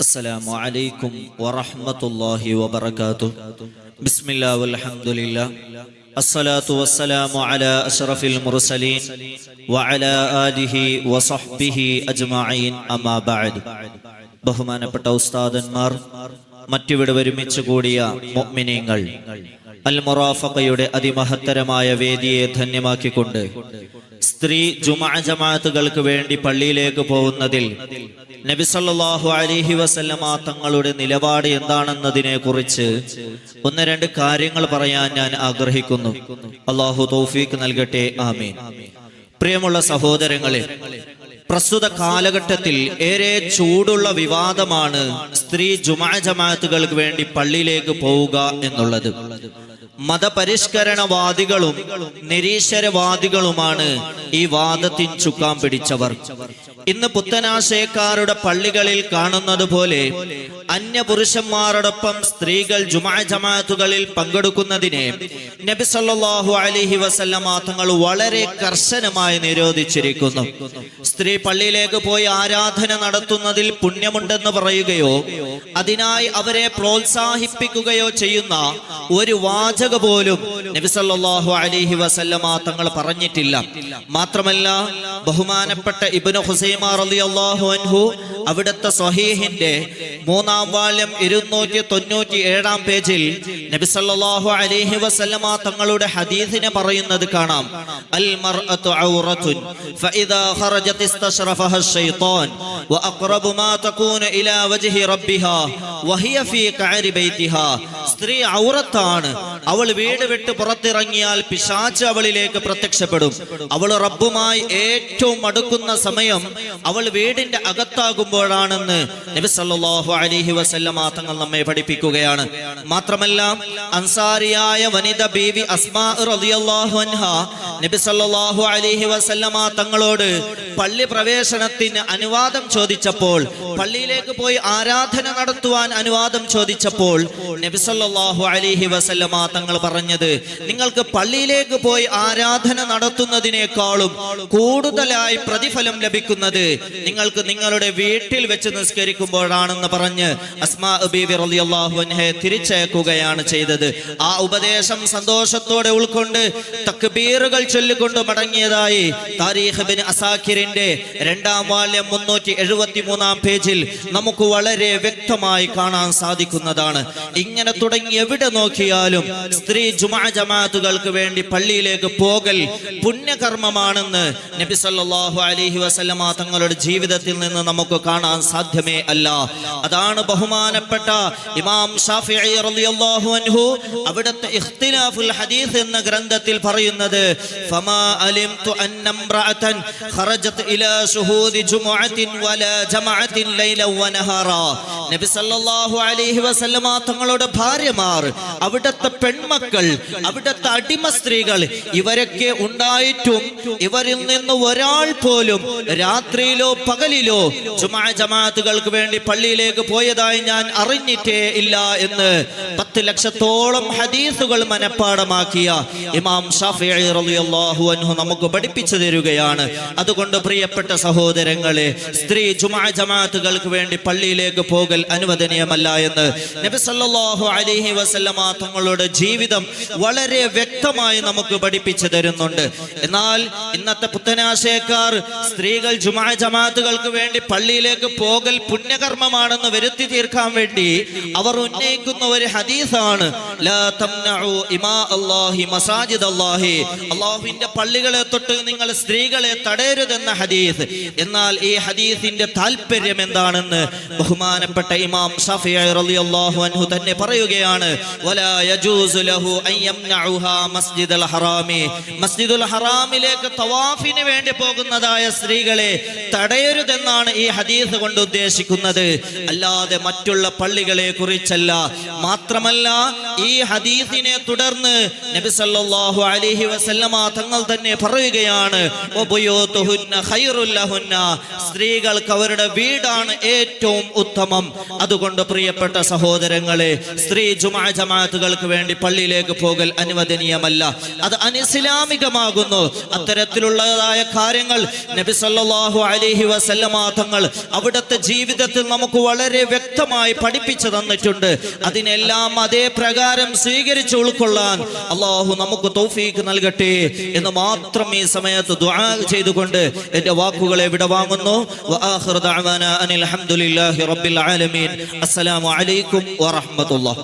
അസ്സലാമു അലൈക്കും വറഹ്മത്തുള്ളാഹി വബറകാതുഹു. ബിസ്മില്ലാഹി വൽഹംദുലില്ലാഹ് അസ്സലാത്തു വസ്സലാമു അലാ അഷ്റഫിൽ മുർസലീൻ വഅലാ ആലിഹി വസഹ്ബിഹി അജ്മഈൻ. അമ്മാ ബഅദ്. ബഹുമാനപ്പെട്ട ഉസ്താദന്മാർ, മറ്റിവിടെ ഒരുമിച്ച് കൂടിയ മുഅ്മിനീങ്ങൾ, അൽ മുറാഫഖയുടെ അതിമഹത്തരമായ വേദിയെ ധന്യമാക്കിക്കൊണ്ട് സ്ത്രീ ജുമുഅ ജമാഅത്തുകൾക്ക് വേണ്ടി പള്ളിയിലേക്ക് പോകുന്നതിൽ നബി സല്ലല്ലാഹു അലൈഹി വസല്ലമ തങ്ങളുടെ നിലപാട് എന്താണെന്നതിനെ കുറിച്ച് ഒന്ന് രണ്ട് കാര്യങ്ങൾ പറയാൻ ഞാൻ ആഗ്രഹിക്കുന്നു. അല്ലാഹു തൗഫീഖ് നൽകട്ടെ, ആമീൻ. പ്രിയമുള്ള സഹോദരങ്ങളെ, പ്രസ്തുത കാലഘട്ടത്തിൽ ഏറെ ചൂടുള്ള വിവാദമാണ് സ്ത്രീ ജുമുഅ ജമാഅത്തുകൾക്ക് വേണ്ടി പള്ളിയിലേക്ക് പോവുക എന്നുള്ളത്. മതപരിഷ്കരണവാദികളും നിരീശ്വരവാദികളുമാണ് ഈ വാദത്തിൻ ചുക്കാൻ പിടിച്ചവർ. ഇന്ന് പുത്തനാശയക്കാരുടെ പള്ളികളിൽ കാണുന്നത് പോലെ അന്യപുരുഷന്മാരോടൊപ്പം സ്ത്രീകൾ ജുമുഅ ജമാഅത്തുകളിൽ പങ്കെടുക്കുന്നതിനെ നബി സല്ലല്ലാഹു അലൈഹി വസല്ലമ തങ്ങൾ വളരെ കർശനമായി നിരോധിച്ചിരിക്കുന്നു. സ്ത്രീ പള്ളിയിലേക്ക് പോയി ആരാധന നടത്തുന്നതിൽ പുണ്യമുണ്ടെന്ന് പറയുകയോ അതിനായി അവരെ പ്രോത്സാഹിപ്പിക്കുകയോ ചെയ്യുന്ന ഒരു വാചക പോലും നബി സല്ലല്ലാഹു അലൈഹി വസല്ലമ തങ്ങൾ പറഞ്ഞിട്ടില്ല. മാത്രമല്ല, ബഹുമാനപ്പെട്ട ഇബ്നു ഖുസൈമ റളിയല്ലാഹു അൻഹു അവിടുത്തെ സ്വഹീഹിന്റെ 3-ാം വാള്യം 297-ാം പേജിൽ നബി സല്ലല്ലാഹു അലൈഹി വസല്ലമ തങ്ങളുടെ ഹദീസിനെ പറയുന്നത് കാണാം. അൽ മർഅതു ഔറത്തുൻ ഫഇദാ ഖറജത് ഇസ്തശ്റഫഹ അശ്ശൈത്താൻ വഅഖറബു മാ തകൂന ഇലാ വജ്ഹി റബ്ബിഹാ വഹിയ ഫീ ഖഅരി ബൈതിഹാ. സ്ത്രീ ഔറത്താണ്. അവൾ വീട് വിട്ട് പുറത്തിറങ്ങിയാൽ പിശാച് അവളിലേക്ക് പ്രത്യക്ഷപ്പെടും. അവൾ റബ്ബുമായി ഏറ്റവും അടുക്കുന്ന സമയം അവൾ വീടിന്റെ അകത്താകുമ്പോഴാണെന്ന് നബി സല്ലല്ലാഹു അലൈഹി വസല്ലമ തങ്ങൾ നമ്മെ പഠിപ്പിക്കുകയാണ്. മാത്രമല്ല, അൻസാരിയായ വനിത ബീവി അസ്മാ റളിയല്ലാഹു അൻഹാ നബി സല്ലല്ലാഹു അലൈഹി വസല്ലമ തങ്ങളോട് പള്ളി പ്രവേശനത്തിന് അനുവാദം ചോദിച്ചപ്പോൾ, പള്ളിയിലേക്ക് പോയി ആരാധന നടത്തുവാൻ അനുവാദം ചോദിച്ചപ്പോൾ നബി സല്ലല്ലാഹു അലൈഹി വസല്ലമ തങ്ങൾ പറഞ്ഞത്, നിങ്ങൾക്ക് പള്ളിയിലേക്ക് പോയി ആരാധന നടത്തുന്നതിനേക്കാളും കൂടുതലായി പ്രതിഫലം ലഭിക്കുന്നത് നിങ്ങൾക്ക് നിങ്ങളുടെ വീട്ടിൽ വെച്ച് നിസ്കരിക്കുമ്പോഴാണെന്ന് പറഞ്ഞ് അസ്മാ ബീവി റളിയല്ലാഹു അൻഹയെ തിരിച്ചയക്കുകയാണ് ചെയ്തത്. ആ ഉപദേശം സന്തോഷത്തോടെ ഉൾക്കൊണ്ട് തക്ബീറുകൾ ചൊല്ലിക്കൊണ്ട് മടങ്ങിയതായി താരീഖ് ഇബ്നു അസാക്കിറിന്റെ 2-ാം വാള്യം 373-ാം പേജിൽ നമുക്ക് വളരെ വ്യക്തമായി കാണാൻ സാധിക്കുന്നതാണ്. ഇങ്ങനെ തുടങ്ങി എവിടെ നോക്കിയാലും സ്ത്രീ ജുമുഅ ജമാഅത്തുകൾക്ക് വേണ്ടി പള്ളിയിലേക്ക് പോകൽ പുണ്യകർമ്മമാണെന്ന് നബി സല്ലല്ലാഹു അലൈഹി വസല്ലമ തങ്ങളുടെ ജീവിതത്തിൽ നിന്ന് നമുക്ക് കാണാൻ സാധ്യമേ അല്ല. അതാണ് ബഹുമാനപ്പെട്ട ഇമാം ഷാഫിഈ റളിയല്ലാഹു അൻഹു അവിടുത്തെ ഇഖ്തിലാഫുൽ ഹദീസ് എന്ന ഗ്രന്ഥത്തിൽ പറയുന്നത്, ഫമാ അലിംതു അന്ന ഇംറഅതൻ ഖറജത് ഇലാ ശുഹൂദി ജുമുഅത്തിൻ വലാ ജമഅത്തിൻ ലൈല വനഹാറാ. നബി സല്ലല്ലാഹു അലൈഹി വസല്ലമ തങ്ങളുടെ ഭാര്യമാർ, അവിടുത്തെ പെൺമക്കൾ, അവിടുത്തെ അടിമ സ്ത്രീകൾ, ഇവരൊക്കെ ഉണ്ടായിട്ടും ഇവരിൽ നിന്ന് ഒരാൾ പോലും രാത്രിയിലോ പകലിലോ ജുമുഅ ജമാഅത്തുകൾക്ക് വേണ്ടി പള്ളിയിലേക്ക് പോയതായി ഞാൻ അറിഞ്ഞിട്ടേ ഇല്ല എന്ന് 10 ലക്ഷത്തോളം ഹദീസുകൾ മനഃപ്പാഠമാക്കിയ ഇമാം ഷാഫിഈ റളിയല്ലാഹു അൻഹു നമുക്ക് പഠിപ്പിച്ചു തരികയാണ്. അതുകൊണ്ട് പ്രിയപ്പെട്ട സഹോദരങ്ങളെ, സ്ത്രീ ജുമുഅ ജമാഅത്തുകൾക്ക് വേണ്ടി പള്ളിയിലേക്ക് പോകൽ അനുവദനീയമല്ല എന്ന് നബി സല്ലല്ലാഹു അലൈഹി വസല്ലമ തങ്ങളുടെ ജീവിതം വളരെ വ്യക്തമായി നമുക്ക് പഠിപ്പിച്ചു തരുന്നുണ്ട്. എന്നാൽ ഇന്നത്തെ പുത്തനാശയക്കാർ സ്ത്രീകൾ ജുമുഅ ജമാഅത്തുകൾക്ക് വേണ്ടി പള്ളിയിലേക്ക് പോകൽ പുണ്യകർമ്മമാണെന്ന് വരുത്തി തീർക്കാൻ വേണ്ടി അവർ ഉന്നയിക്കുന്ന ഒരു ഹദീസാണ്, ലാ തംനഉ ഇമാ അല്ലാഹി മസാജിദ് അല്ലാഹി. അല്ലാഹുവിന്റെ പള്ളികളെ തൊട്ട് നിങ്ങൾ സ്ത്രീകളെ തടയരുതെന്ന ഹദീസ്. എന്നാൽ ഈ ഹദീസിന്റെ താല്പര്യം എന്താണെന്ന് ബഹുമാനപ്പെട്ട ഇമാം ഷാഫിഈ റളിയല്ലാഹു അൻഹു തന്നെ പറയുകയാണ്, വലാ യജൂസു ലഹു അൻ യംനഉഹാ മസ്ജിദുൽ ഹറാമി. മസ്ജിദുൽ ഹറാമിലേക്ക് തവാഫിന് വേണ്ടി പോകുന്നതായ സ്ത്രീകളെ തടയരുതെന്നാണ് ഈ ഹദീസ് കൊണ്ട് ഉദ്ദേശിക്കുന്നത്, അല്ലാതെ മറ്റുള്ള പള്ളികളെ കുറിച്ചല്ല. മാത്രമല്ല, ഈ ഹദീസിനെ തുടർന്ന് നബി സല്ലല്ലാഹു അലൈഹി വസല്ലമ തങ്ങൾ തന്നെ പറയുകയാണ്, വബുയൂതുഹുന്ന ഖൈറുൽ ലഹുന്ന. സ്ത്രീകൾക്ക് അവരുടെ വീടാണ് ഏറ്റവും ഉത്തമം. അതുകൊണ്ട് പ്രിയപ്പെട്ട സഹോദരങ്ങളെ, സ്ത്രീ ജുമുഅ ജമാഅത്തുകൾക്ക് വേണ്ടി പള്ളിയിലേക്ക് പോകൽ അനുവദനീയമല്ല, അത് അനിസ്ലാമികമാകുന്നു. അത്തരത്തിലുള്ളതായ കാര്യങ്ങൾ നബി സല്ലല്ലാഹു അലൈഹി വസല്ലമ തങ്ങൾ അവിടുത്തെ ജീവിതത്തിൽ നമുക്ക് വളരെ വ്യക്തമായി പഠിപ്പിച്ചു തന്നിട്ടുണ്ട്. അതിനെല്ലാം അതേ പ്രകാരം സ്വീകരിച്ച് ഉൾക്കൊള്ളാൻ അള്ളാഹു നമുക്ക് തൗഫീഖ് നൽകട്ടെ എന്ന് മാത്രം ഈ സമയത്ത് ദുആ ചെയ്തുകൊണ്ട് എന്റെ വാക്കുകളെ വിടവാങ്ങുന്നു. വആഖിറു ദഅവാനാ അനിൽ ഹംദുലില്ലാഹി റബ്ബിൽ ആലമീൻ. അസ്സലാമു അലൈക്കും വറഹ്മത്തുള്ളാഹി.